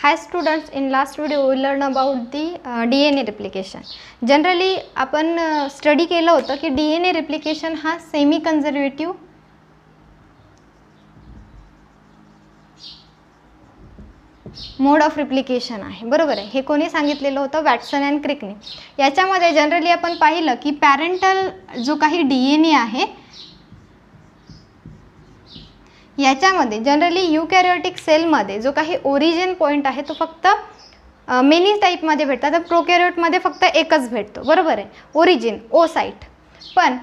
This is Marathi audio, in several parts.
Hi students, in last video we learned about the DNA replication. Generally आपण स्टडी केलं होतं की DNA replication हा semi conservative mode of replication आहे, बरोबर आहे. हे कोणी सांगितलेलं होतं? वॅटसन अँड क्रिकने. याच्यामध्ये जनरली आपण पाहिलं की पॅरेंटल जो काही DNA आहे याच्यामध्ये जनरली यूकॅरियोटिक सेलमध्ये जो काही ओरिजिन पॉईंट आहे तो फक्त मेनी टाईपमध्ये भेटतात, तर प्रोकॅरियोटमध्ये फक्त एकच भेटतो, बरोबर आहे, ओरिजिन ओ साईट. पण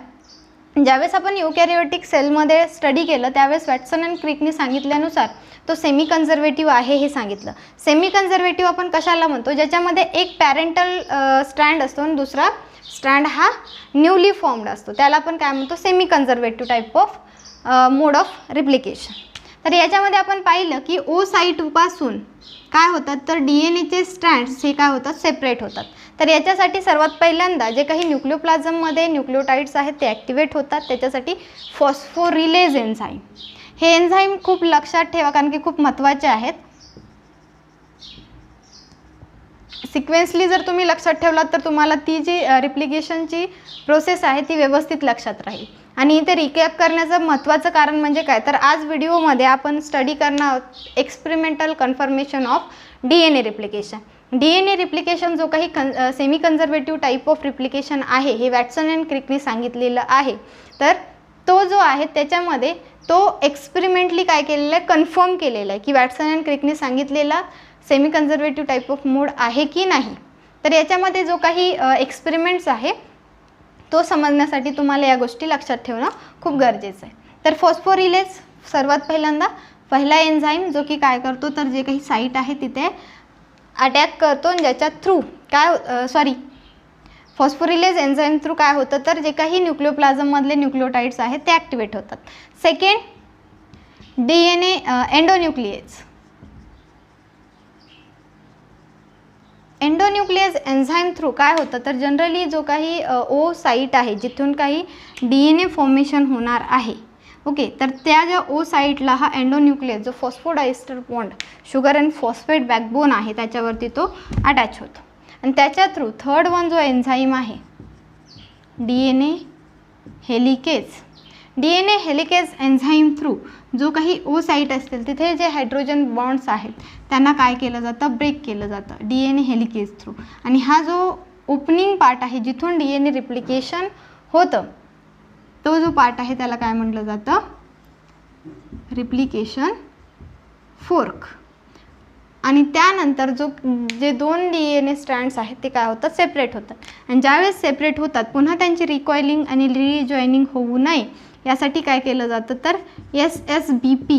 ज्यावेळेस आपण यूकॅरियोटिक सेलमध्ये स्टडी केलं त्यावेळेस वॅटसन अँड क्रिकने सांगितल्यानुसार तो सेमी कन्झर्वेटिव्ह आहे हे सांगितलं. सेमी कन्झर्वेटिव्ह आपण कशाला म्हणतो? ज्याच्यामध्ये एक पॅरेंटल स्ट्रँड असतो आणि दुसरा स्ट्रँड हा न्यूली फॉर्म्ड असतो, त्याला आपण काय म्हणतो? Semi conservative type of mode of replication. तर याच्यामध्ये आपण पाहिलं की ओ साईटपासून काय होतात तर DNAचे स्ट्रँड्स हे काय होतात? सेपरेट होतात. तर याच्यासाठी सर्वात पहिल्यांदा जे काही न्यूक्लिओप्लाझममध्ये न्यूक्लिओटाइड्स आहेत ते ॲक्टिवेट होतात. त्याच्यासाठी फॉस्फोरिलेज एन्झाईम, हे एन्झाईम खूप लक्षात ठेवा कारण की खूप महत्त्वाचे आहेत. सिक्वेन्सली जर तुम्ही लक्षात ठेवलात तर तुम्हाला ती जी रिप्लिकेशनची प्रोसेस आहे ती व्यवस्थित लक्षात राहील. आणि इथे रिकॅप करण्याचं महत्त्वाचं कारण म्हणजे काय तर आज व्हिडिओमध्ये आपण स्टडी करणार आहोत experimental confirmation of DNA replication. DNA replication जो काही semi conservative type of replication आहे हे वॅटसन अँड क्रिकने सांगितलेलं आहे. तर तो जो आहे त्याच्यामध्ये तो एक्सपेरिमेंटली काय केलेलं आहे? कन्फर्म केलेलं आहे की वॅटसन अँड क्रिकने सांगितलेला सेमी कन्झर्वेटिव्ह टाईप ऑफ मोड आहे की नाही. तर याच्यामध्ये जो काही एक्सपेरिमेंट्स आहे तो समजण्यासाठी तुम्हाला या गोष्टी लक्षात ठेवणं खूप गरजेचं आहे. तर फॉस्फोरिलेज सर्वात पहिला एन्झाईम जो की काय करतो तर जे काही साईट आहे तिथे अटॅक करतो आणि ज्याच्या थ्रू काय फॉस्फोरिलेज एन्झाईम थ्रू काय होतं तर जे काही न्यूक्लिओप्लाझममधले न्यूक्लिओटाइड्स आहेत ते ॲक्टिवेट होतात. Second DNA endonuclease. Endonuclease enzyme through काय होतं तर जनरली जो काही ओ साईट आहे जिथून काही DNA फॉर्मेशन होणार आहे, ओके, तर त्या ज्या ओ साईटला हा एंडोन्यूक्लियस जो phosphodiester bond sugar and phosphate backbone आहे त्याच्यावरती तो अटॅच होतो. आणि त्याच्या थ्रू थर्ड वन जो एन्झाईम आहे DNA हेलिकेज एन्झाईम थ्रू जो काही ओ साईट असतील तिथे जे हायड्रोजन बॉन्ड्स आहेत त्यांना काय केलं जातं? ब्रेक केलं जातं DNA हेलिकेज थ्रू. आणि हा जो ओपनिंग पार्ट आहे जिथून DNA रिप्लिकेशन होतं तो जो पार्ट आहे त्याला काय म्हटलं जातं? Replication fork. आणि त्यानंतर जे दोन DNA स्ट्रँड्स आहेत ते काय होतात? सेपरेट होतात. आणि ज्यावेळेस सेपरेट होतात पुन्हा त्यांची रिकॉइलिंग आणि रिजॉईनिंग होऊ नये यासाठी काय केलं जातं तर SSBP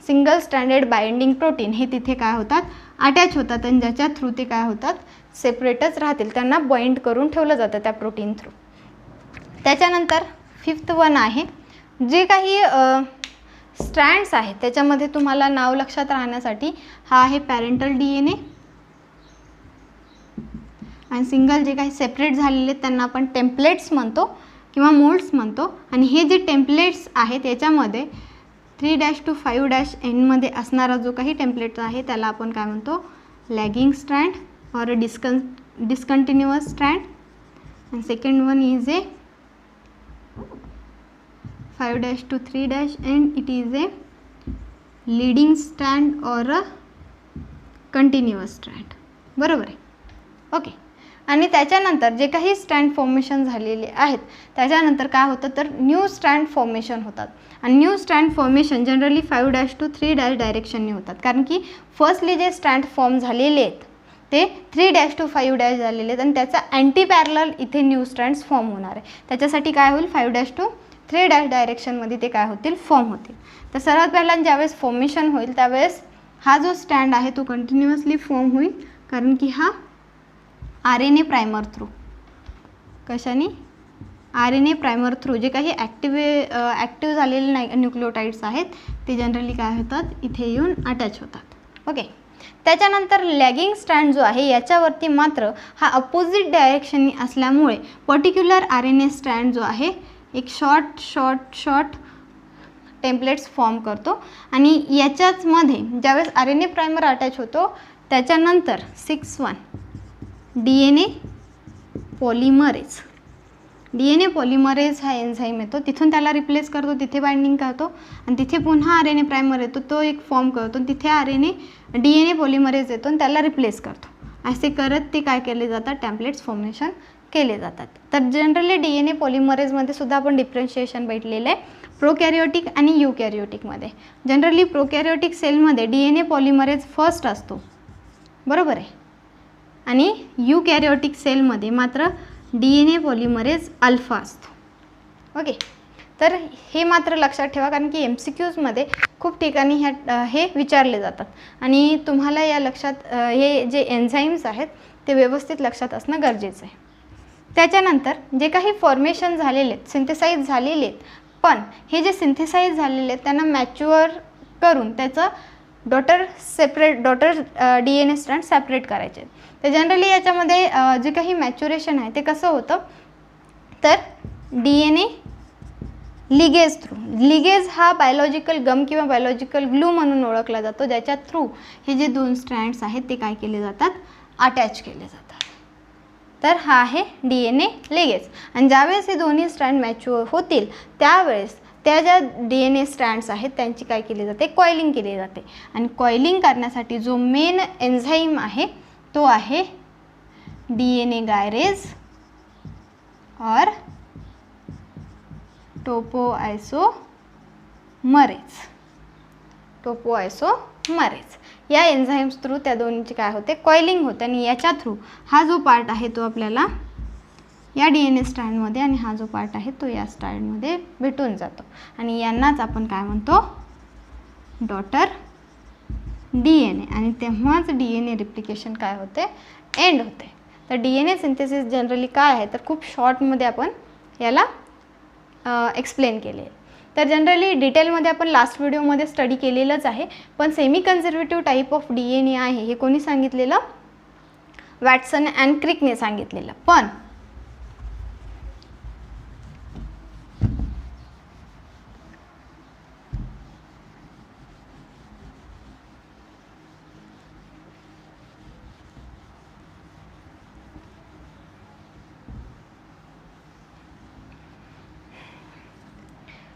single standard binding protein हे तिथे काय होतात? अटॅच होतात आणि ज्याच्या थ्रू ते काय होतात? सेपरेटच राहतील, त्यांना बाइंड करून ठेवलं जातं त्या प्रोटीन थ्रू. त्याच्यानंतर फिफ्थ वन आहे जे काही स्ट्रँड्स आहेत त्याच्यामध्ये तुम्हाला नाव लक्षात राहण्यासाठी हा आहे पॅरेंटल DNA आणि सिंगल जे काही सेपरेट झालेले त्यांना आपण टेम्पलेट्स म्हणतो किंवा मोल्ड्स म्हणतो. आणि हे जे टेम्पलेट्स आहेत याच्यामध्ये 3' to 5' मध्ये असणारा जो काही टेम्पलेट आहे त्याला आपण काय म्हणतो? लॅगिंग स्ट्रँड और डिस्कंटिन्युअस स्ट्रँड. आणि second one is a 5' to 3' and it is a leading strand or a continuous strand, बरोबर आहे, ओके. आणि त्याच्यानंतर जे काही स्ट्रँड फॉर्मेशन झालेले आहेत त्याच्यानंतर काय होतं तर न्यू स्ट्रँड फॉर्मेशन होतात. आणि new strand formation generally 5' to 3' डायरेक्शनने होतात कारण की फर्स्टली जे स्ट्रँड फॉर्म झालेले आहेत ते 3' to 5' झालेले आहेत आणि त्याचा अँटी पॅरलल इथे न्यू स्ट्रँड्स फॉर्म होणार आहे. त्याच्यासाठी काय होईल? 5' to 3' डायरेक्शनमध्ये ते काय होतील? फॉर्म होतील. तर सर्वात पहिला ज्यावेळेस फॉर्मेशन होईल त्यावेळेस हा जो स्टँड आहे तो कंटिन्युअसली फॉर्म होईल कारण की हा RNA प्रायमर थ्रू कशाने? RNA प्रायमर थ्रू जे काही ॲक्टिव्ह झालेले न्यूक्लिओटाइड्स आहेत ते जनरली काय होतात? इथे येऊन अटॅच होतात, ओके. त्याच्यानंतर लॅगिंग स्ट्रँड जो आहे याच्यावरती मात्र हा अपोजिट डायरेक्शनने असल्यामुळे पर्टिक्युलर RNA स्ट्रँड जो आहे एक शॉर्ट टेम्पलेट्स फॉर्म करतो आणि याच्याच मध्ये ज्यावेळेस RNA प्रायमर अटॅच होतो त्याच्यानंतर 6 DNA पॉलिमरेज हा एन्झाईम येतो, तिथून त्याला रिप्लेस करतो, तिथे बाइंडिंग करतो आणि तिथे पुन्हा RNA प्रायमर येतो, तो एक फॉर्म करतो, तिथे DNA पॉलिमरेज येतो आणि त्याला रिप्लेस करतो. असे करत ते काय केले जातात, टेम्पलेट्स फॉर्मेशन केले जातात. तर जनरली DNA पॉलिमरेजमध्ये सुद्धा आपण डिफरन्शिएशन भेटलेलं आहे प्रोकॅरियोटिक आणि यूकॅरियोटिकमध्ये. जनरली प्रोकॅरियोटिक सेलमध्ये DNA पॉलिमरेज फर्स्ट असतो, बरोबर आहे, आणि यूकॅरियोटिक सेलमध्ये मात्र DNA पॉलिमरेज अल्फा असतो. ओके, तर हे मात्र लक्षात ठेवा, कारण की MCQजमध्ये खूप ठिकाणी हे विचारले जातात आणि तुम्हाला या लक्षात हे जे एन्झाईम्स आहेत ते व्यवस्थित लक्षात असणं गरजेचं आहे. त्याच्यानंतर जे काही फॉर्मेशन झालेले आहेत, सिंथेसाइज झालेले आहेत, पण हे जे सिंथेसाइज झालेले आहेत त्यांना मॅच्युअर करून त्याचं डॉटर DNA स्ट्रँड सेपरेट करायचे आहेत. तर जनरली याच्यामध्ये जे काही मॅच्युरेशन आहे ते कसं होतं, तर DNA लिगेज थ्रू, लिगेज हा बायोलॉजिकल गम किंवा बायोलॉजिकल ग्लू म्हणून ओळखला जातो, ज्याच्या थ्रू हे जे 2 स्ट्रँड्स आहेत ते काय केले जातात, अटॅच केले जातात. तर हा आहे DNA लिगेज. आणि ज्यावेळेस हे दोन्ही स्ट्रँड मॅच्युअर होतील त्यावेळेस त्या ज्या DNA स्ट्रँड्स आहेत त्यांची काय केली जाते, कॉइलिंग केली जाते. आणि कॉइलिंग करण्यासाठी जो मेन एन्झाईम आहे तो आहे DNA गायरेज और टोपोआयसोमरेज या एन्झाईम्स थ्रू त्या दोन्हीची काय होते, कॉइलिंग होते. आणि याच्या थ्रू हा जो पार्ट आहे तो आपल्याला या DNA स्ट्रँडमध्ये आणि हा जो पार्ट आहे तो या स्ट्रँडमध्ये भेटून जातो आणि यांनाच आपण काय म्हणतो, डॉटर DNA. आणि तेव्हाच DNA रिप्लिकेशन काय होते, एंड होते. तर DNA सिंथेसिस जनरली काय आहे तर खूप शॉर्टमध्ये आपण याला एक्सप्लेन केले. तर जनरली डिटेलमध्ये आपण लास्ट व्हिडिओमध्ये स्टडी केलेलंच आहे, पण semi conservative type of DNA आहे हे कोणी सांगितलेलं, वॅटसन अँड क्रिकने सांगितलेलं. पण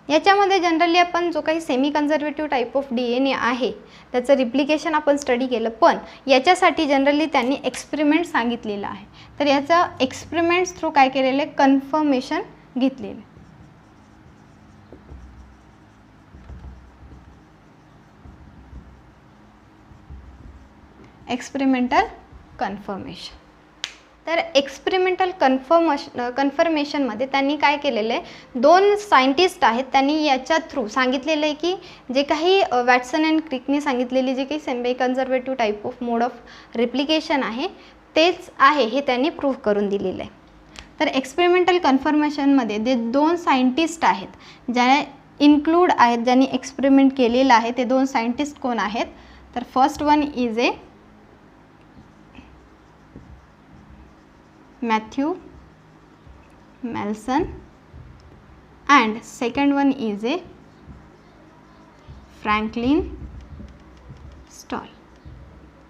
याच्यामध्ये जनरली आपण जो काही semi conservative type of DNA आहे त्याचं रिप्लिकेशन आपण स्टडी केलं, पण याच्यासाठी जनरली त्यांनी एक्सपेरिमेंट सांगितलेलं आहे. तर याचा एक्सपेरिमेंट्स थ्रू काय केलेलं आहे, कन्फर्मेशन घेतलेलं. Experimental confirmation. तर एक्सपेरिमेंटल कन्फर्मेशनमध्ये त्यांनी काय केलेलं आहे, 2 सायंटिस्ट आहेत, त्यांनी याच्या थ्रू सांगितलेलं आहे की जे काही वॅटसन अँड क्रिकने सांगितलेली जे काही semi conservative type of mode of replication आहे तेच आहे हे त्यांनी प्रूव्ह करून दिलेलं आहे. तर एक्सपेरिमेंटल कन्फर्मेशनमध्ये जे 2 सायंटिस्ट आहेत ज्या इन्क्लूड आहेत, ज्यांनी एक्सपेरिमेंट केलेलं आहे, ते 2 सायंटिस्ट कोण आहेत, तर first one is a Matthew Malson and second one is a Franklin Stahl.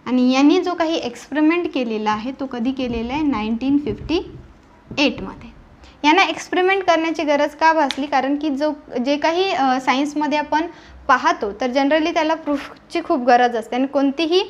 आणि यांनी जो काही एक्सपेरिमेंट केलेला आहे तो कधी केलेला आहे, 1958 मध्ये. यांना एक्सपेरिमेंट करण्याची गरज का भासली, कारण की जे काही सायन्समध्ये आपण पाहतो तर जनरली त्याला प्रूफची खूप गरज असते आणि कोणतीही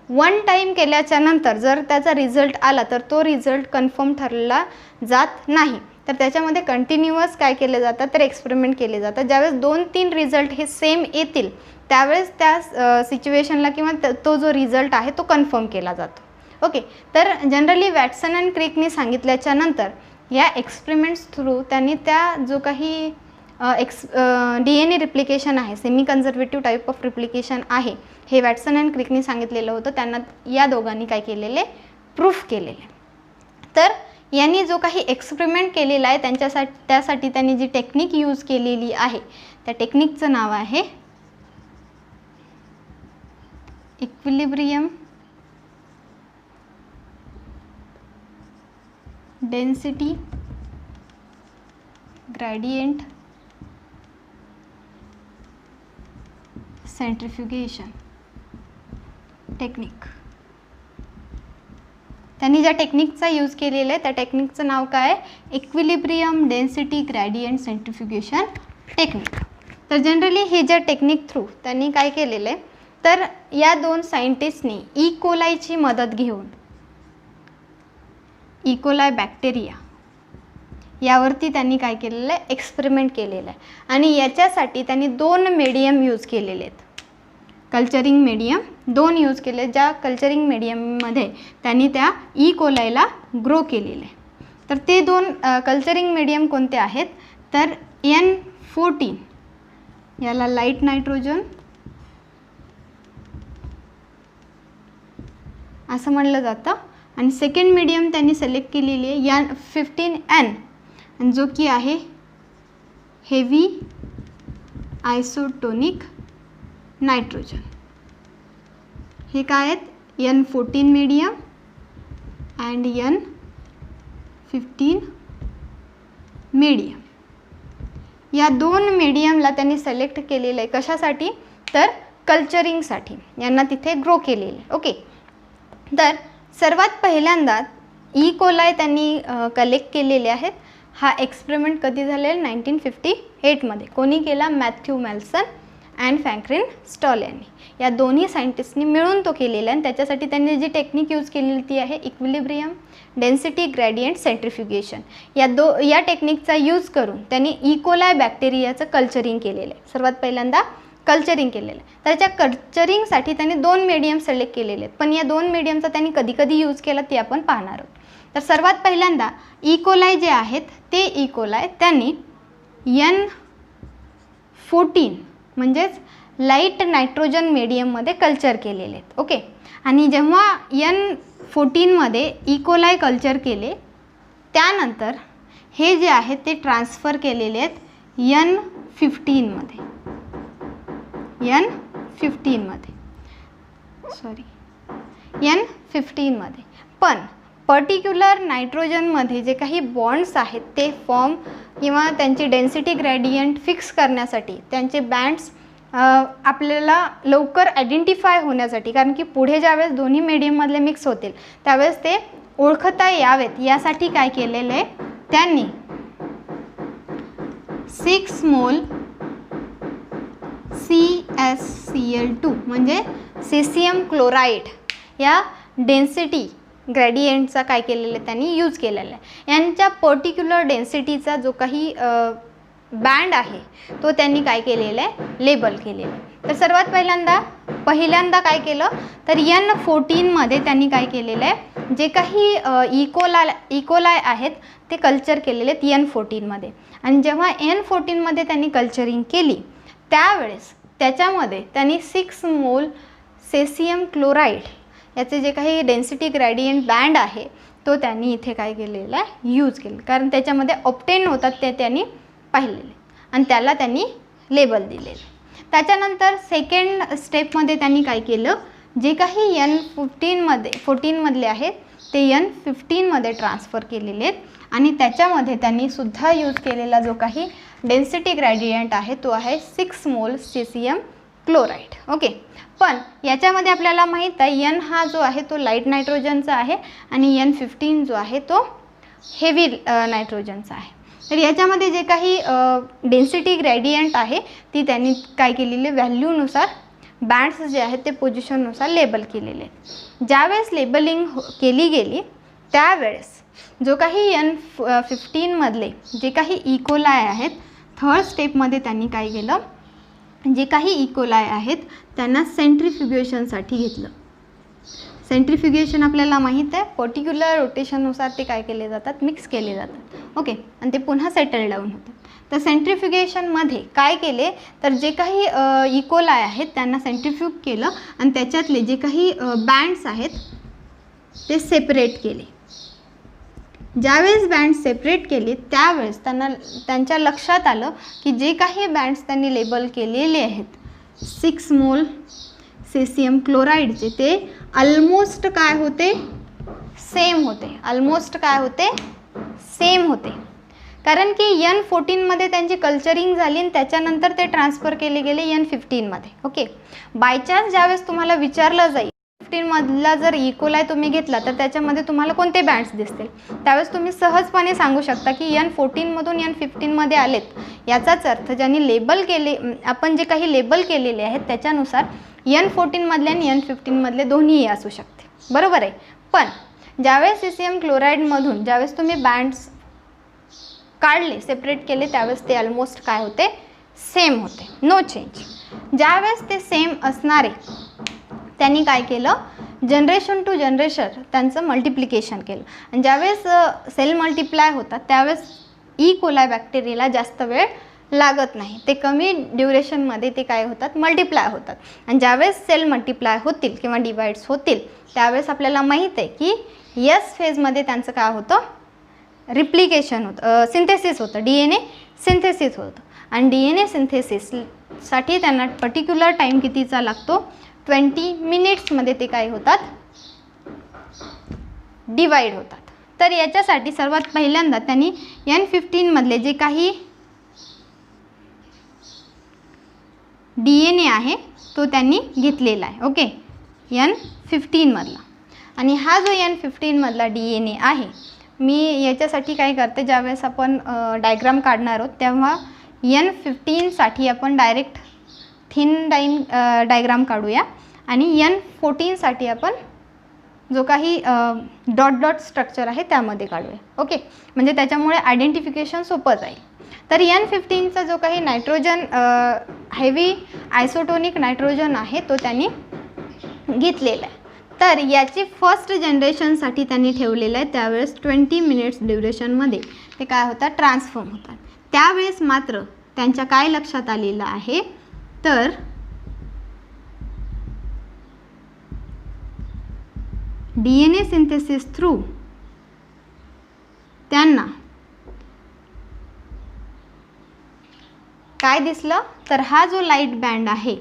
1 टाईम केल्याच्या नंतर जर त्याचा रिझल्ट आला तर तो रिझल्ट कन्फर्म ठरला जात नाही. तर त्याच्यामध्ये कंटिन्युअस काय केले जातात, तर एक्सपेरिमेंट केले जातात. ज्यावेळेस 2-3 रिझल्ट हे सेम येतील त्यावेळेस त्या सिच्युएशनला किंवा तो जो रिझल्ट आहे तो कन्फर्म केला जातो. ओके, तर जनरली वॅटसन अँड क्रिकने सांगितल्याच्या नंतर या एक्सपेरिमेंट्स थ्रू त्यांनी त्या जो काही DNA रिप्लिकेशन आहे, semi conservative type of replication आहे, हे वॅटसन अँड क्रिकने सांगितलेलं होतं, त्यांना या दोघांनी काय केलेले, प्रूफ केलेले. तर यांनी जो काही एक्सपेरिमेंट केलेला आहे त्यासाठी त्यांनी जी टेक्निक यूज केलेली आहे त्या टेक्निकचं नाव आहे इक्विलिब्रियम डेन्सिटी ग्रेडियंट सेंट्रिफ्युगेशन टेक्निक. त्यांनी ज्या टेक्निकचा यूज केलेला आहे त्या टेक्निकचं नाव काय आहे? Equilibrium density gradient centrifugation technique. तर जनरली हे ज्या टेक्निक थ्रू त्यांनी काय केलेलं आहे, तर या दोन सायंटिस्टनी ई कोलायची मदत घेऊन ई कोलाय बॅक्टेरिया यावरती त्यांनी काय केलेलं आहे? एक्सपेरिमेंट केलेलं आहे. आणि याच्यासाठी त्यांनी 2 मीडियम यूज केलेले आहेत. कल्चरिंग मीडियम 2 यूज केले, ज्या कल्चरिंग मीडियममध्ये त्यांनी त्या ई कोलायला ग्रो केलेले आहे. तर ते 2 कल्चरिंग मीडियम कोणते आहेत? तर N14 याला लाईट नायट्रोजन असं म्हणलं जातं. आणि सेकंड मीडियम त्यांनी सिलेक्ट केलेली आहे N15N, जो की आहे हेवी आयसोटोनिक नायट्रोजन. हे काय आहेत? N14 medium and N15 medium. या 2 मीडियमला त्यांनी सिलेक्ट केलेलं आहे. कशासाठी? तर कल्चरिंगसाठी. यांना तिथे ग्रो केलेलं आहे. ओके. तर सर्वात पहिल्यांदा ई कोलाय त्यांनी कलेक्ट केलेले आहेत. हा एक्सपेरिमेंट कधी झालेला? 1958मध्ये. कोणी केला? मॅथ्यू मेल्सन अँड फ्रँकलिन स्टॉल यांनी. या दोन्ही सायंटिस्टनी मिळून तो केलेला आहे. आणि त्याच्यासाठी त्यांनी जी टेक्निक यूज केलेली ती आहे इक्विलिब्रियम डेन्सिटी ग्रॅडियंट सेंट्रिफ्युगेशन. या टेक्निकचा यूज करून त्यांनी ई कोलाय बॅक्टेरियाचं कल्चरिंग केलेलं आहे. सर्वात पहिल्यांदा कल्चरिंग केलेलं आहे. त्याच्या कल्चरिंगसाठी त्यांनी 2 मीडियम सिलेक्ट केलेले आहेत. पण या 2 मीडियमचा त्यांनी कधी कधी यूज केला ते आपण पाहणार आहोत. तर सर्वात पहिल्यांदा ई कोलाय जे आहेत ते ई कोलाय त्यांनी N14 म्हणजेच लाईट नायट्रोजन मीडियममध्ये कल्चर केलेले आहेत. ओके. आणि जेव्हा N14मध्ये ई कोलाय कल्चर केले त्यानंतर हे जे आहेत ते ट्रान्सफर केलेले आहेत N15मध्ये. N15मध्ये. पण पर्टिक्युलर नायट्रोजनमध्ये जे काही बॉन्ड्स आहेत ते फॉर्म किंवा त्यांची डेन्सिटी ग्रॅडियंट फिक्स करण्यासाठी, त्यांचे बँड्स आपल्याला लवकर आयडेंटिफाय होण्यासाठी, कारण की पुढे ज्यावेळेस दोन्ही मीडियममधले मिक्स होतील त्यावेळेस ते ओळखता यावेत यासाठी काय केलेलं आहे? त्यांनी 6 मोल CaCl2 म्हणजे सेसियम क्लोराईड या डेन्सिटी ग्रॅडियंटचा काय केलेलं आहे? त्यांनी यूज केलेला आहे. यांच्या पर्टिक्युलर डेन्सिटीचा जो काही बँड आहे तो त्यांनी काय केलेला आहे? लेबल केलेला आहे. तर सर्वात पहिल्यांदा काय केलं तर N14मध्ये त्यांनी काय केलेलं आहे? जे काही इकोलाय आहेत ते कल्चर केलेले आहेत N14मध्ये. आणि जेव्हा N14मध्ये त्यांनी कल्चरिंग केली त्यावेळेस त्याच्यामध्ये त्यांनी 6 मोल सेसियम क्लोराईड याचे जे काही डेन्सिटी ग्रॅडियंट बँड आहे तो त्यांनी इथे काय केलेला आहे? यूज केलं. कारण त्याच्यामध्ये ऑप्टेन होतात ते त्यांनी पाहिलेले आणि त्याला त्यांनी लेबल दिलेले. त्याच्यानंतर सेकंड स्टेपमध्ये त्यांनी काय केलं? जे काही N14मधले आहेत ते N15मध्ये ट्रान्सफर केलेले आहेत. आणि त्याच्यामध्ये त्यांनी सुद्धा यूज केलेला जो काही डेन्सिटी ग्रॅडियंट आहे तो आहे 6 मोल सेसियम क्लोराईड. ओके. पण याच्यामध्ये आपल्याला माहीत आहे N हा जो आहे तो लाईट नायट्रोजनचा आहे आणि N15 जो आहे तो हेवी नायट्रोजनचा आहे. तर याच्यामध्ये जे काही डेन्सिटी ग्रॅडियंट आहे ती त्यांनी काय केलेले? व्हॅल्यूनुसार बँड्स जे आहेत ते पोझिशननुसार लेबल केलेले आहेत. ज्यावेळेस लेबलिंग केली गेली त्यावेळेस जो काही N15मधले जे काही इकोलाय आहेत थर्ड स्टेपमध्ये त्यांनी काय केलं? जे काही इकोलाय आहेत त्यांना सेंट्रिफ्युगेशनसाठी घेतलं. सेंट्रिफ्युगेशन आपल्याला माहीत आहे पर्टिक्युलर रोटेशननुसार ते काय केले जातात? मिक्स केले जातात. ओके. आणि ते पुन्हा सेटल डाऊन होतात. तर सेंट्रिफ्युगेशनमध्ये काय केले तर जे काही इकोलाय आहेत त्यांना सेंट्रिफ्यूग केलं आणि त्याच्यातले जे काही बँड्स आहेत ते सेपरेट केले. ज्यावेळेस बँड सेपरेट केले त्यावेळेस त्यांच्या लक्षात आलं की जे काही बँड्स त्यांनी लेबल केलेले आहेत 6 मोल सेसियम क्लोराईडचे ते ऑलमोस्ट काय होते? सेम होते. ऑलमोस्ट काय होते? सेम होते. कारण की N14मध्ये त्यांची कल्चरिंग झाली आणि त्याच्यानंतर ते ट्रान्सफर केले गेले N15मध्ये. ओके, बाय चान्स ज्यावेळेस तुम्हाला विचारलं जाईल 15मधला जर इकोलाय तुम्ही घेतला तर त्याच्यामध्ये तुम्हाला कोणते बँड्स दिसतील, त्यावेळेस तुम्ही सहजपणे सांगू शकता की N14मधून N15मध्ये आलेत. याचाच अर्थ ज्यांनी लेबल केले, आपण जे काही लेबल केलेले आहेत त्याच्यानुसार N14मधले आणि N15मधले दोन्हीही असू शकते. बरोबर आहे. पण ज्यावेळेस सीसियम क्लोराईडमधून ज्यावेळेस तुम्ही बँड्स काढले, सेपरेट केले, त्यावेळेस ते ऑलमोस्ट काय होते, सेम होते, नो चेंज. ज्यावेळेस ते सेम असणारे त्यांनी काय केलं, जनरेशन टू जनरेशन त्यांचं मल्टिप्लिकेशन केलं. आणि ज्यावेळेस सेल मल्टिप्लाय होतात त्यावेळेस कोलाई बॅक्टेरियाला जास्त वेळ लागत नाही, ते कमी ड्युरेशनमध्ये ते काय होतात, मल्टिप्लाय होतात. आणि ज्यावेळेस सेल मल्टिप्लाय होतील किंवा डिवाइड्स होतील त्यावेळेस आपल्याला माहीत आहे की एस फेजमध्ये त्यांचं काय होतं, रिप्लिकेशन होतं, सिंथेसिस होतं, DNA सिंथेसिस होतं. आणि DNA सिंथेसिससाठी त्यांना पर्टिक्युलर टाईम कितीचा लागतो, 20 मिनिट्समध्ये ते काय होतात, डिवाइड होतात. तर याच्यासाठी सर्वात पहिल्यांदा त्यांनी N15मधले जे काही DNA आहे तो त्यांनी घेतलेला आहे. ओके, N15मधला. आणि हा जो N15मधला DNA आहे, मी याच्यासाठी काय करते, ज्यावेळेस आपण डायग्राम काढणार आहोत तेव्हा N15साठी आपण डायरेक्ट थिन डायग्राम काढूया आणि N14साठी आपण जो काही डॉट डॉट स्ट्रक्चर आहे त्यामध्ये काढूया. ओके, म्हणजे त्याच्यामुळे आयडेंटिफिकेशन सोपं जाईल. तर N15चा जो काही नायट्रोजन हेवी आयसोटोनिक नायट्रोजन आहे तो त्यांनी घेतलेला आहे. तर याची फर्स्ट जनरेशनसाठी त्यांनी ठेवलेलं आहे, त्यावेळेस 20 मिनिट्स ड्युरेशनमध्ये ते काय होतात, ट्रान्सफॉर्म होतात. त्यावेळेस मात्र त्यांच्या काय लक्षात आलेलं आहे, तर DNA सिंथेसिस थ्रू त्यांना काय दिसलं, तर हा जो लाईट बँड आहे,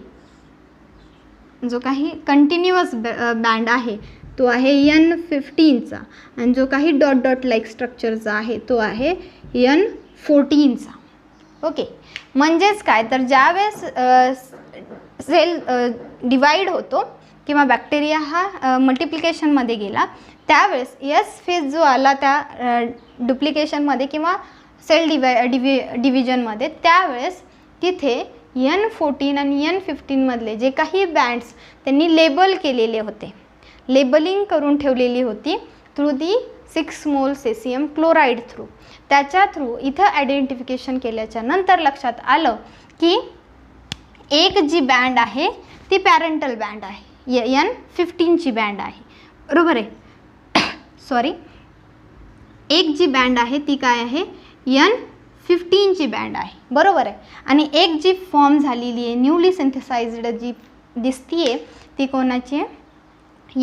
जो काही कंटिन्युअस बँड आहे तो आहे N15चा आणि जो काही डॉट डॉट लाईक स्ट्रक्चरचा आहे तो आहे N14चा. ओके, म्हणजेच काय, तर ज्यावेळेस सेल डिवाइड होतो किंवा बॅक्टेरिया हा मल्टिप्लिकेशनमध्ये गेला त्यावेळेस एस फेज जो आला त्या डुप्लिकेशनमध्ये किंवा सेल डिव्हिजनमध्ये, त्यावेळेस तिथे N14 आणि N15मधले जे काही बँड्स त्यांनी लेबल केलेले होते, लेबलिंग करून ठेवलेली होती थ्रू दी 6 मोल सेसियम क्लोराईड थ्रू, त्याच्या थ्रू इथं आयडेंटिफिकेशन केल्याच्या नंतर लक्षात आलं की एक जी बँड आहे ती पॅरेंटल बँड आहे, N15ची बँड आहे. बरोबर आहे. सॉरी, एक जी बँड आहे ती काय आहे, N15ची बँड आहे. बरोबर आहे. आणि एक जी फॉर्म झालेली आहे न्यूली सिंथेसाइज्ड जी दिसतीये ती कोणाची आहे,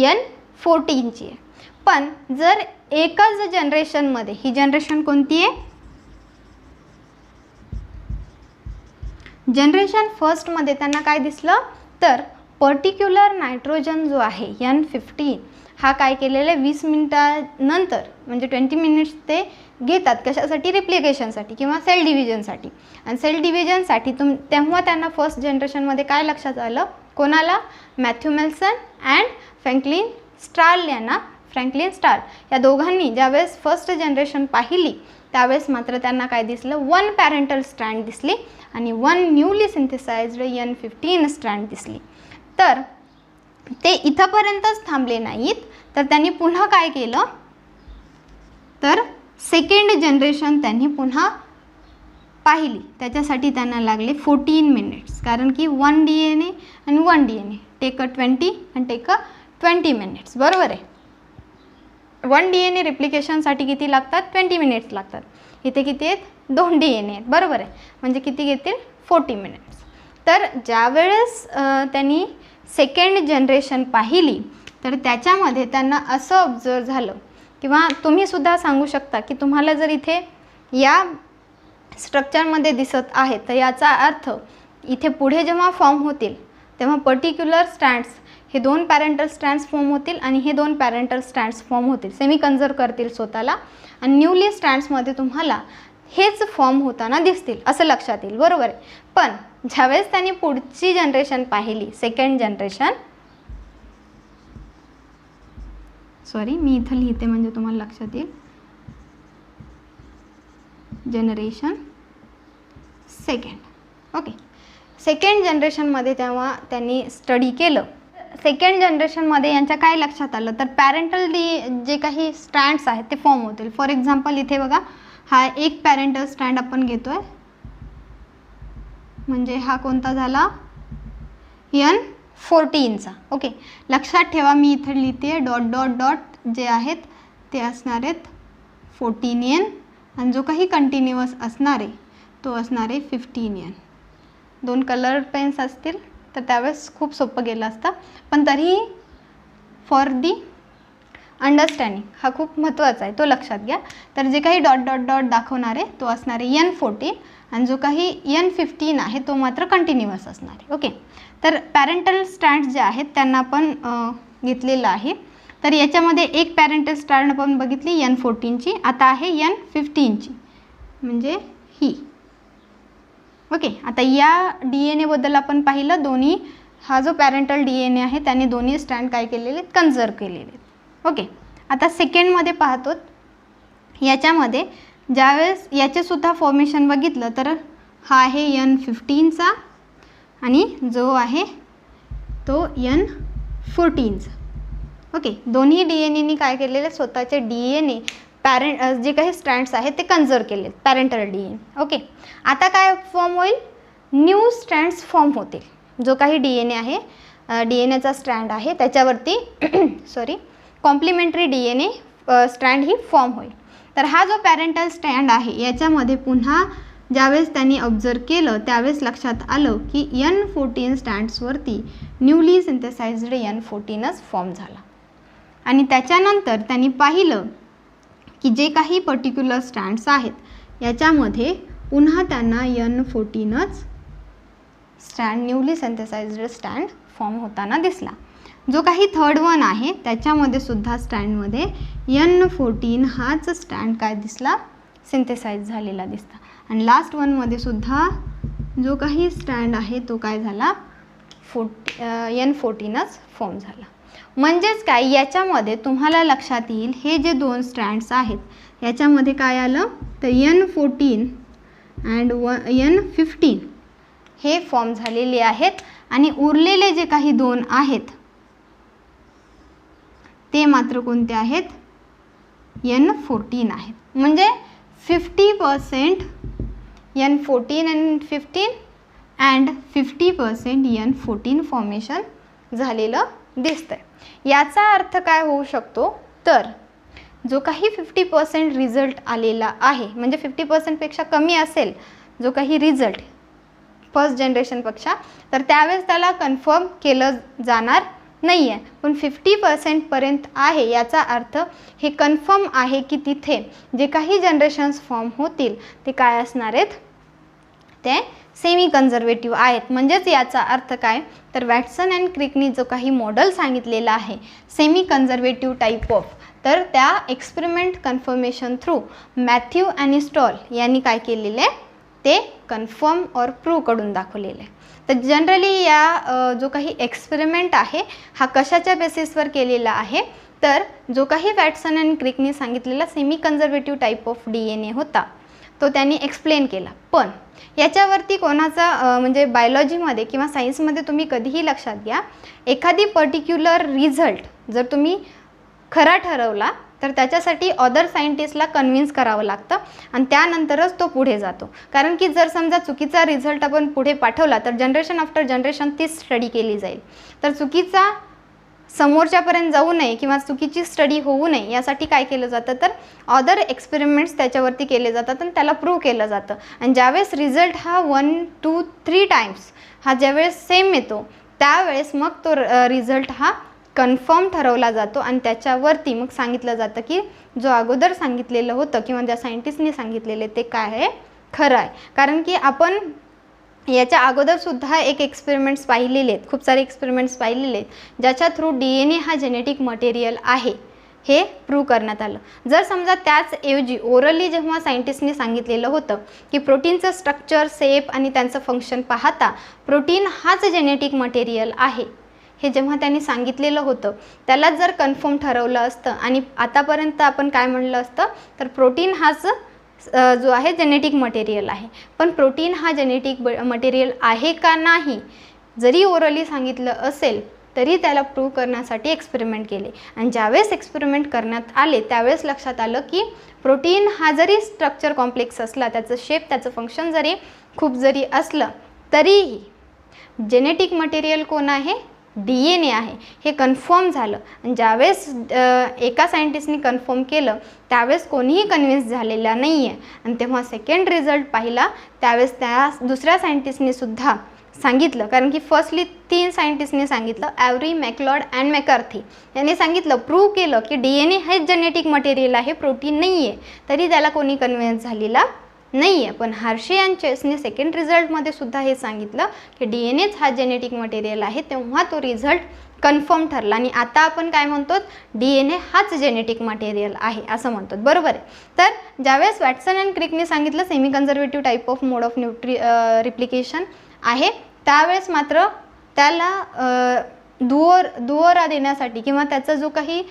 N14ची आहे. पण जर एकाच जनरेशनमध्ये, ही जनरेशन कोणती आहे, जनरेशन फर्स्टमध्ये त्यांना काय दिसलं, तर पर्टिक्युलर नायट्रोजन जो आहे N15 हा काय केलेला आहे, 20 मिनिटानंतर म्हणजे 20 मिनिट्स ते घेतात, कशासाठी, रिप्लिकेशनसाठी किंवा सेल डिव्हिजनसाठी. आणि सेल डिव्हिजनसाठी तेव्हा त्यांना फर्स्ट जनरेशनमध्ये काय लक्षात आलं, कोणाला, मॅथ्यू मेल्सन अँड फ्रँकलिन स्टार्ल यांना, फ्रँकलिन स्टार्ल या दोघांनी ज्यावेळेस फर्स्ट जनरेशन पाहिली त्यावेळेस मात्र त्यांना काय दिसलं, 1 पॅरेंटल स्ट्रँड दिसली आणि 1 न्यूली सिंथेसाइज्ड N15 स्ट्रँड दिसली. तर ते इथंपर्यंतच थांबले नाहीत, तर त्यांनी पुन्हा काय केलं, तर सेकंड जनरेशन त्यांनी पुन्हा पाहिली. त्याच्यासाठी त्यांना लागले 14 मिनिट्स, कारण की 1 DNA आणि 1 DNA टेक अ 20 आणि टेक अ 20 मिनिट्स. बरोबर आहे. 1 DNA रिप्लिकेशनसाठी किती लागतात, 20 मिनिट्स लागतात. इथे किती आहेत, 2 DNA आहेत. बरोबर आहे. म्हणजे किती घेतील, 40 मिनिट्स. तर ज्यावेळेस त्यांनी सेकंड जनरेशन पाहिली तर त्याच्यामध्ये त्यांना असं ऑब्झर्व झालं, किंवा तुम्हीसुद्धा सांगू शकता की तुम्हाला जर इथे या स्ट्रक्चरमध्ये दिसत आहे तर याचा अर्थ इथे पुढे जेव्हा फॉर्म होतील तेव्हा पर्टिक्युलर स्ट्रँड्स हे 2 पॅरेंटल स्ट्रँड्स फॉर्म होतील आणि हे 2 पॅरेंटल स्ट्रँड्स फॉर्म होतील, सेमी कन्झर्व करतील स्वतःला. आणि न्यूली स्ट्रँड्समध्ये तुम्हाला हेच फॉर्म होताना दिसतील असं लक्षात येईल, बरोबर आहे. पण ज्यावेळेस त्यांनी पुढची जनरेशन पाहिली, सेकंड जनरेशन, सॉरी मी इथं लिहिते म्हणजे तुम्हाला लक्षात येईल, जनरेशन सेकंड. ओके, सेकंड जनरेशनमध्ये तेव्हा त्यांनी स्टडी केलं. सेकंड जनरेशनमध्ये यांच्या काय लक्षात आलं तर पॅरेंटल जे काही स्ट्रँड्स आहेत ते फॉर्म होतील. फॉर एक्झाम्पल इथे बघा, हा एक पॅरेंटल स्ट्रँड आपण घेतोय, म्हणजे हा कोणता झाला, N14चा. ओके, लक्षात ठेवा मी इथे लिहिते डॉट डॉट डॉट जे आहेत ते असणार आहेत 14N आणि जो काही कंटिन्युअस असणार आहे तो असणार आहे 15N. 2 कलर पेन्स असतील तर त्यावेळेस खूप सोपं गेलं असतं, पण तरीही फॉर दी अंडरस्टँडिंग हा खूप महत्त्वाचा आहे, तो लक्षात घ्या. तर जे काही डॉट डॉट डॉट दाखवणार आहे तो असणार आहे N14 आणि जो काही N15 आहे तो मात्र कंटिन्युअस असणार आहे. ओके, तर पॅरेंटल स्ट्रँड्स जे आहेत त्यांना आपण घेतलेलं आहे. तर याच्यामध्ये एक पॅरेंटल स्ट्रँड आपण बघितली N14ची, आता आहे N15ची म्हणजे ही. ओके, आता या DNA बद्दल आपण पाहिलं, दोन्ही हा जो पॅरेंटल DNA आहे त्याने दोन्ही स्ट्रँड काय केलेले आहेत, कन्झर्व केलेले आहेत. ओके, आता सेकंडमध्ये पाहतो, याच्यामध्ये ज्यावेळेस याचेसुद्धा फॉर्मेशन बघितलं तर हा आहे N15चा आणि जो आहे तो N14चा. ओके, दोन्ही DNAनी काय केलेले, स्वतःचे DNA जे काही स्ट्रँड्स आहेत ते कन्झर्व केले, पॅरेंटल DNA. ओके, आता काय फॉर्म होईल, न्यू स्ट्रँड्स फॉर्म होतील. जो काही DNA आहे, DNAचा स्ट्रँड आहे त्याच्यावरती सॉरी कॉम्प्लिमेंटरी DNA स्ट्रँड ही फॉर्म होईल. तर हा जो पॅरेंटल स्ट्रँड आहे याच्यामध्ये पुन्हा ज्यावेळेस त्यांनी ऑब्झर्व केलं त्यावेळेस लक्षात आलं की N14 स्ट्रँड्सवरती न्यूली सिंथेसाइज्ड N14च फॉर्म झाला. आणि त्याच्यानंतर त्यांनी पाहिलं की जे काही पर्टिक्युलर स्ट्रँड्स आहेत याच्यामध्ये पुन्हा त्यांना N14च strand, newly synthesised strand form होताना दिसला. जो काही थर्ड वन आहे त्याच्यामध्ये सुद्धा स्ट्रँडमध्ये N14 हाच स्ट्रँड काय दिसला, सिंथेसाइज झालेला दिसला. आणि लास्ट वनमध्ये सुद्धा जो काही स्ट्रँड आहे तो काय झाला, N14च फॉर्म झाला. म्हणजेच काय, याच्यामध्ये तुम्हाला लक्षात येईल हे जे 2 स्ट्रँड्स आहेत याच्यामध्ये काय आलं तर N14 अँड N15 हे फॉर्म झालेले आहेत आणि उरलेले जे काही 2 आहेत ते मात्र कोणते आहेत, N14 आहेत. म्हणजे 50% N14 and 15 and 50% N14 formation झालेलं दिसतंय. याचा अर्थ काय होऊ शकतो तर जो काही 50% रिझल्ट आलेला आहे, म्हणजे 50% पेक्षा कमी असेल जो काही रिझल्ट फर्स्ट जनरेशनपेक्षा, तर त्यावेळेस त्याला कन्फर्म केलं जाणार नाही आहे. पण 50% पर्यंत आहे याचा अर्थ हे कन्फर्म आहे की तिथे जे काही जनरेशन्स फॉर्म होतील ते काय असणार आहेत, ते सेमी कन्झर्वेटिव्ह आहेत. म्हणजेच याचा अर्थ काय तर वॅटसन अँड क्रिकनी जो काही मॉडेल सांगितलेला आहे सेमी कन्झर्वेटिव्ह टाईप ऑफ, तर त्या एक्सपेरिमेंट कन्फर्मेशन थ्रू मॅथ्यू आणि स्टॉल यांनी काय केलेले आहे ते कन्फर्म और प्रूव्ह करून दाखवलेलं आहे. तर जनरली या जो काही एक्सपेरिमेंट आहे हा कशाच्या बेसिसवर केलेला आहे तर जो काही वॅटसन अँड क्रिकनी सांगितलेला semi conservative type of DNA होता तो त्यांनी एक्सप्लेन केला. पण याच्यावरती कोणाचा म्हणजे बायोलॉजीमध्ये किंवा सायन्समध्ये तुम्ही कधीही लक्षात घ्या, एखादी पर्टिक्युलर रिझल्ट जर तुम्ही खरा ठरवला तर त्याच्यासाठी अदर सायंटिस्टला कन्व्हिन्स करावं लागतं आणि त्यानंतरच तो पुढे जातो. कारण की जर समजा चुकीचा रिझल्ट आपण पुढे पाठवला तर जनरेशन आफ्टर जनरेशन तीच स्टडी केली जाईल. तर चुकीचा समोरच्यापर्यंत जाऊ नये किंवा चुकीची स्टडी होऊ नये यासाठी काय केलं जातं तर अदर एक्सपेरिमेंट्स त्याच्यावरती केले जातात आणि त्याला प्रूव्ह केलं जातं. आणि ज्यावेळेस रिझल्ट हा 1, 2, 3 टाइम्स हा ज्यावेळेस सेम येतो त्यावेळेस मग तो रिझल्ट हा कन्फर्म ठरवला जातो आणि त्याच्यावरती मग सांगितलं जातं की जो अगोदर सांगितलेलं होतं किंवा ज्या सायंटिस्टने सांगितलेले ते काय आहे, खरं आहे. कारण की आपण याच्या अगोदरसुद्धा एक एक्सपेरिमेंट्स पाहिलेले आहेत, खूप सारे एक्सपेरिमेंट्स पाहिलेले आहेत ज्याच्या थ्रू DNA हा जेनेटिक मटेरियल आहे हे प्रूव्ह करण्यात आलं. जर समजा त्याच ऐवजी ओरली जेव्हा सायंटिस्टनी सांगितलेलं होतं की प्रोटीनचं स्ट्रक्चर, शेप आणि त्यांचं फंक्शन पाहता प्रोटीन हाच जेनेटिक मटेरियल आहे, हे जेव्हा त्यांनी सांगितलेलं होतं त्याला जर कन्फर्म ठरवलं असतं आणि आतापर्यंत आपण काय म्हणलं असतं तर प्रोटीन हाच जो आहे जेनेटिक मटेरियल आहे. पण प्रोटीन हा जेनेटिक मटेरियल आहे का नाही जरी ओरली सांगितलं असेल तरी त्याला प्रूव्ह करण्यासाठी एक्सपेरिमेंट केले आणि ज्यावेळेस एक्सपेरिमेंट करण्यात आले त्यावेळेस लक्षात आलं की प्रोटीन हा जरी स्ट्रक्चर कॉम्प्लेक्स असला, त्याचं शेप, त्याचं फंक्शन जरी खूप जरी असलं तरीही जेनेटिक मटेरियल कोण आहे, DNA आहे, हे कन्फर्म झालं. आणि ज्यावेळेस एका सायंटिस्टनी कन्फर्म केलं त्यावेळेस कोणीही कन्व्हिन्स झालेला नाही आहे. आणि तेव्हा सेकंड रिझल्ट पाहिला त्यावेळेस त्या दुसऱ्या सायंटिस्टनी सुद्धा सांगितलं, कारण की फर्स्टली 3 सायंटिस्टनी सांगितलं, ॲव्हरी, मॅकलॉड अँड मॅकर्थी यांनी सांगितलं, प्रूव्ह केलं की DNA हेच जेनेटिक मटेरियल आहे, प्रोटीन नाही आहे, तरी त्याला कोणी कन्व्हिन्स झालेला नाही आहे. पण हार्शे अँड चेसने सेकंड रिझल्टमध्ये सुद्धा हे सांगितलं की DNAच हा जेनेटिक मटेरियल आहे, तेव्हा तो रिझल्ट कन्फर्म ठरला. आणि आता आपण काय म्हणतो, DNA हाच जेनेटिक मटेरियल आहे असं म्हणतो, बरोबर आहे. तर ज्यावेळेस वॅटसन अँड क्रिकने सांगितलं semi conservative type of mode of replication आहे, त्यावेळेस मात्र त्याला दुओरा देण्यासाठी किंवा त्याचा जो काही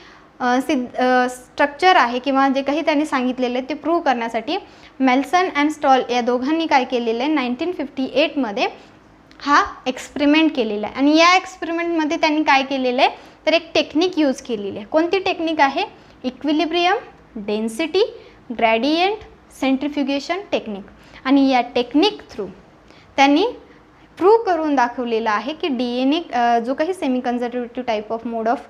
स्ट्रक्चर आहे किंवा जे काही त्यांनी सांगितलेलं आहे ते प्रूव्ह करण्यासाठी मेल्सन अँड स्टॉल या दोघांनी काय केलेलं आहे 1958मध्ये हा एक्सपेरिमेंट केलेला आहे. आणि या एक्सपेरिमेंटमध्ये त्यांनी काय केलेलं आहे तर एक टेक्निक यूज केलेली आहे. कोणती टेक्निक आहे, equilibrium, density, gradient, centrifugation technique. आणि या टेक्निक थ्रू त्यांनी प्रूव्ह करून दाखवलेलं आहे की DNA जो काही semi conservative type of mode of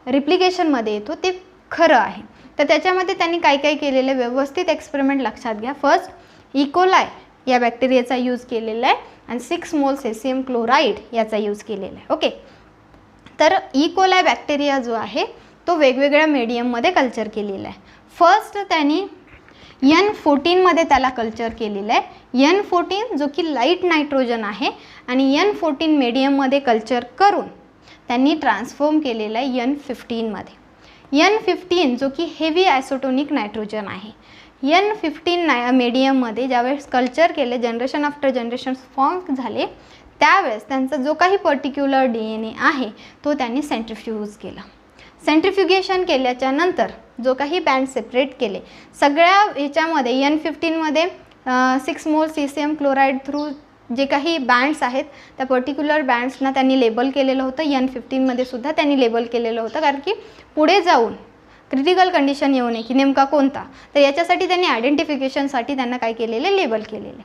रिप्लिकेशनमध्ये येतो ते खरं आहे. तर त्याच्यामध्ये त्यांनी काय काय केलेलं आहे, व्यवस्थित एक्सपेरिमेंट लक्षात घ्या. फर्स्ट इकोलाय या बॅक्टेरियाचा यूज केलेला आहे आणि 6 मोल सेसियम क्लोराईड याचा यूज केलेला आहे. ओके, तर इकोलाय बॅक्टेरिया जो आहे तो वेगवेगळ्या मीडियममध्ये कल्चर केलेला आहे. फर्स्ट त्यांनी N14मध्ये त्याला कल्चर केलेलं आहे. N14 जो की लाईट नायट्रोजन आहे आणि N14 मीडियममध्ये कल्चर करून त्यांनी ट्रान्सफॉर्म केलेलं आहे N15मध्ये. N15 जो की हेवी आयसोटोनिक नायट्रोजन आहे. N15 मीडियममध्ये ज्यावेळेस कल्चर केले, जनरेशन आफ्टर जनरेशन फॉर्म झाले, त्यावेळेस त्यांचा जो काही पर्टिक्युलर DNA आहे तो त्यांनी सेंट्रिफ्यूज केला. सेंट्रिफ्युगेशन केल्याच्या नंतर जो काही बँड सेपरेट केले सगळ्या ह्याच्यामध्ये N15मध्ये 6 मोल सीसियम क्लोराईड थ्रू जे काही बँड्स आहेत त्या पर्टिक्युलर बँड्सना त्यांनी लेबल केलेलं होतं. N15मध्ये सुद्धा त्यांनी लेबल केलेलं होतं, कारण की पुढे जाऊन क्रिटिकल कंडिशन येऊ नये की नेमका कोणता, तर याच्यासाठी त्यांनी आयडेंटिफिकेशनसाठी त्यांना काय केलेलं, लेबल केलेलं.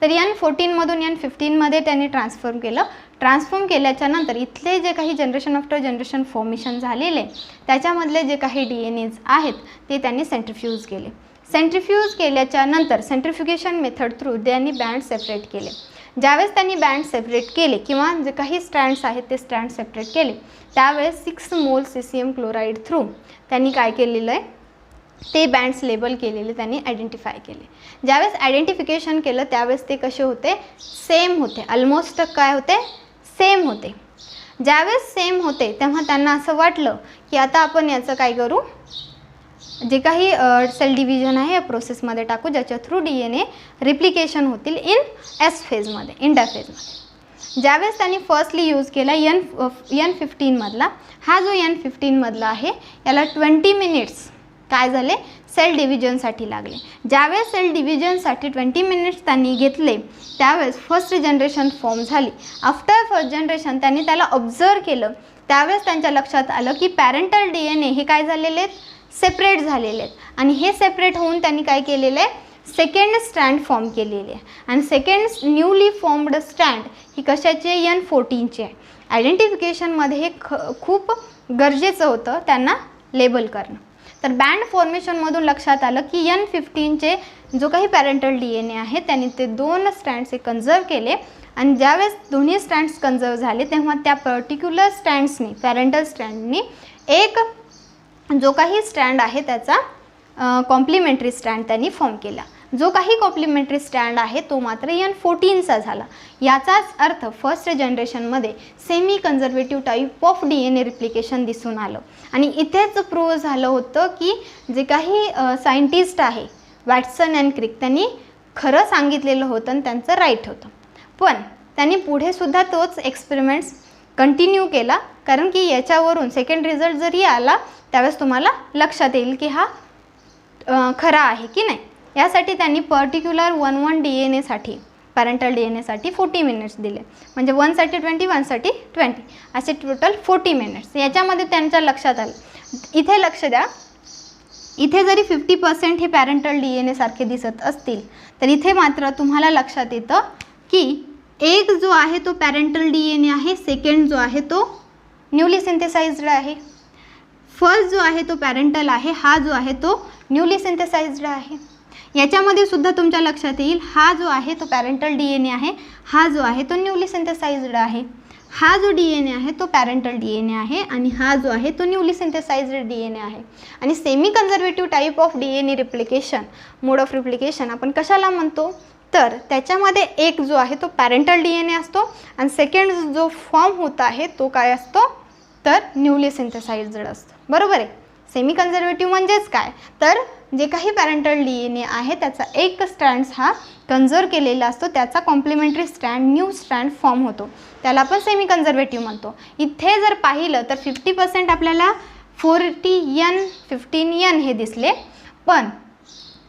तर N14मधून N15मध्ये त्यांनी ट्रान्सफॉर्म केलं. ट्रान्सफॉर्म केल्याच्या नंतर इथले जे काही जनरेशन आफ्टर जनरेशन फॉर्मेशन झालेले त्याच्यामधले जे काही DNAs आहेत ते त्यांनी सेंट्रिफ्यूज केले. सेंट्रिफ्यूज केल्याच्या नंतर सेंट्रिफ्युगेशन मेथड थ्रू त्यांनी बँड सेपरेट केले. ज्यावेळेस त्यांनी बँड सेपरेट केले किंवा जे काही स्ट्रँड्स आहेत ते स्ट्रँड सेपरेट केले त्यावेळेस 6 मोल सीसियम क्लोराईड थ्रू त्यांनी काय केलेलं आहे ते बँड्स लेबल केलेले त्यांनी आयडेंटिफाय केले. ज्यावेळेस आयडेंटिफिकेशन केलं त्यावेळेस ते कसे होते, सेम होते, ऑलमोस्ट काय होते, सेम होते. ज्यावेळेस सेम होते तेव्हा त्यांना असं वाटलं की आता आपण याचं काय करू, जे काही सेल डिव्हिजन आहे या प्रोसेसमध्ये टाकू ज्याच्या थ्रू DNA रिप्लिकेशन होतील इन S फेजमध्ये, इंटरफेजमध्ये. ज्यावेळेस त्यांनी फर्स्टली यूज केला N15मधला, हा जो N15मधला आहे याला 20 मिनिट्स काय झाले, सेल डिव्हिजनसाठी लागले. ज्यावेळेस सेल डिव्हिजनसाठी 20 मिनिट्स त्यांनी घेतले त्यावेळेस फर्स्ट जनरेशन फॉर्म झाली. आफ्टर फर्स्ट जनरेशन त्यांनी त्याला ऑब्झर्व केलं त्यावेळेस त्यांच्या लक्षात आलं की पॅरेंटल DNA हे काय झालेले आहेत, सेपरेट झालेले आहेत. आणि हे सेपरेट होऊन त्यांनी काय केलेलं आहे, सेकंड स्ट्रँड फॉर्म केलेली आहे. आणि सेकंड न्यूली फॉर्म्ड स्ट्रँड ही कशाची आहे, N14ची आहे. आयडेंटिफिकेशनमध्ये हे खूप गरजेचं होतं त्यांना लेबल करणं. तर बँड फॉर्मेशनमधून लक्षात आलं की N15चे जो काही पॅरेंटल DNA आहे त्यांनी ते 2 स्ट्रँड्स हे कन्झर्व केले. आणि ज्यावेळेस दोन्ही स्ट्रँड्स कन्झर्व झाले तेव्हा त्या पर्टिक्युलर स्ट्रँड्सनी, पॅरेंटल स्ट्रँडनी एक जो काही स्ट्रँड आहे त्याचा कॉम्प्लिमेंटरी स्ट्रँड त्यांनी फॉर्म केला. जो काही कॉम्प्लिमेंटरी स्ट्रँड आहे तो मात्र N14चा झाला. याचाच अर्थ फर्स्ट जनरेशनमध्ये semi conservative type of DNA replication दिसून आलं. आणि इथेच प्रूव्ह झालं होतं की जे काही सायंटिस्ट आहे वॅटसन अँड क्रिक त्यांनी खरं सांगितलेलं होतं आणि त्यांचं राईट होतं. पण त्यांनी पुढे सुद्धा तोच एक्सपेरिमेंट्स कंटिन्यू केला, कारण की याच्यावरून सेकंड रिझल्ट जरी आला त्यावेळेस तुम्हाला लक्षात येईल की हा खरा आहे की नाही. यासाठी त्यांनी पर्टिक्युलर 1 DNA साठी पॅरेंटल DNA साठी 40 मिनिट्स दिले. म्हणजे 1 साठी 20, 1 साठी 20 असे टोटल 40 मिनिट्स. याच्यामध्ये त्यांच्या लक्षात आलं. इथे लक्ष द्या, इथे जरी 50% हे पॅरेंटल DNA सारखे दिसत असतील तर इथे मात्र तुम्हाला लक्षात येतं की एक जो आहे तो पॅरेंटल DNA आहे, सेकंड जो आहे तो न्यूली सिंथेसाइज्ड आहे. फर्स्ट जो आहे तो पॅरेंटल आहे, हा जो आहे तो न्यूली सिंथेसाइज्ड आहे. याच्यामध्ये सुद्धा तुमच्या लक्षात येईल हा जो आहे तो पॅरेंटल DNA आहे, हा जो आहे तो न्यूली सिंथेसाइज्ड आहे. हा जो DNA आहे तो पॅरेंटल DNA आहे आणि हा जो आहे तो न्यूली सिंथेसाइज्ड DNA आहे. आणि semi conservative type of DNA replication, mode of replication आपण कशाला म्हणतो, तर त्याच्यामध्ये एक जो आहे तो पॅरेंटल DNA असतो आणि सेकंड जो फॉर्म होत आहे तो काय असतो, तर न्यूली सिंथेसाइज्ड असतो. बरोबर आहे. सेमी कन्झर्वेटिव्ह म्हणजेच काय, तर जे काही पॅरेंटल DNA आहे त्याचा एक स्ट्रँड्स हा कन्झर्व केलेला असतो, त्याचा complementary strand new strand form होतो, त्याला आपण सेमी कन्झर्वेटिव्ह म्हणतो. इथे जर पाहिलं तर 50% आपल्याला 40N 15N हे दिसले, पण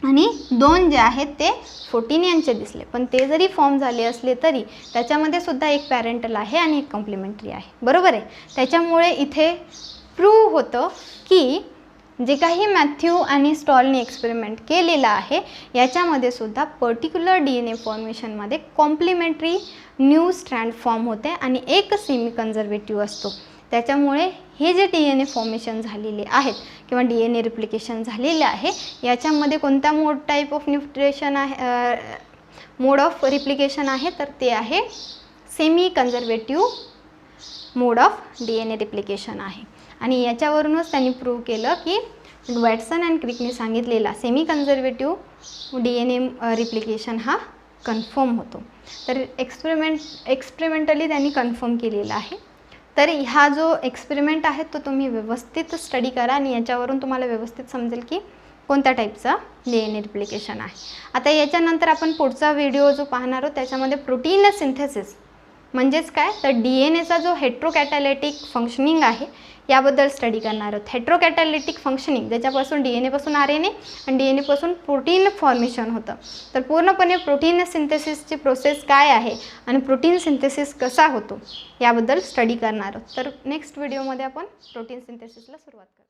आणि 2 जे आहेत ते 14Nचे दिसले. पण ते जरी फॉर्म झाले असले तरी त्याच्यामध्ये सुद्धा एक पॅरेंटल आहे आणि एक कॉम्प्लिमेंटरी आहे. बरोबर आहे. त्याच्यामुळे इथे प्रूव्ह होतं की जे काही मॅथ्यू आणि स्टॉलने एक्सपेरिमेंट केलेला आहे याच्यामध्ये सुद्धा पर्टिक्युलर DNA फॉर्मेशनमध्ये कॉम्प्लिमेंटरी न्यू स्ट्रँड फॉर्म होते आणि एक सेमी कन्झर्वेटिव्ह असतो. त्याच्यामुळे हे जे DNA फॉर्मेशन झालेले आहेत किंवा DNA रिप्लिकेशन झालेले आहे याच्यामध्ये कोणता मोड टाईप ऑफ न्यूट्रिशन आहे, मोड ऑफ रिप्लिकेशन आहे, तर ते आहे semi conservative mode of DNA replication आहे. आणि याच्यावरूनच त्यांनी प्रूव्ह केलं की वॅटसन अँड क्रिकने सांगितलेला सेमी कन्झर्वेटिव्ह DNA रिप्लिकेशन हा कन्फर्म होतो. तर एक्सपेरिमेंटली त्यांनी कन्फर्म केलेला आहे. तर हा जो एक्सपेरिमेंट आहे तो तुम्ही व्यवस्थित स्टडी करा आणि याच्यावरून तुम्हाला व्यवस्थित समजेल की कोणत्या टाईपचा DNA रिप्लिकेशन आहे. आता याच्यानंतर आपण पुढचा व्हिडिओ जो पाहणार आहोत त्याच्यामध्ये प्रोटीन सिंथेसिस म्हणजेच काय, तर DNAचा जो हेट्रोकॅटॅलिटिक फंक्शनिंग आहे याबद्दल स्टडी करणार आहोत. हेट्रोकॅटॅलिटिक फंक्शनिंग ज्याच्यापासून DNA पासून RNA आणि DNA पासून प्रोटीन फॉर्मेशन होतं. तर पूर्णपणे प्रोटीन सिंथेसिसची प्रोसेस काय आहे आणि प्रोटीन सिंथेसिस कसा होतो याबद्दल स्टडी करणार आहोत. तर नेक्स्ट व्हिडिओमध्ये आपण प्रोटीन सिंथेसिसला सुरुवात करू.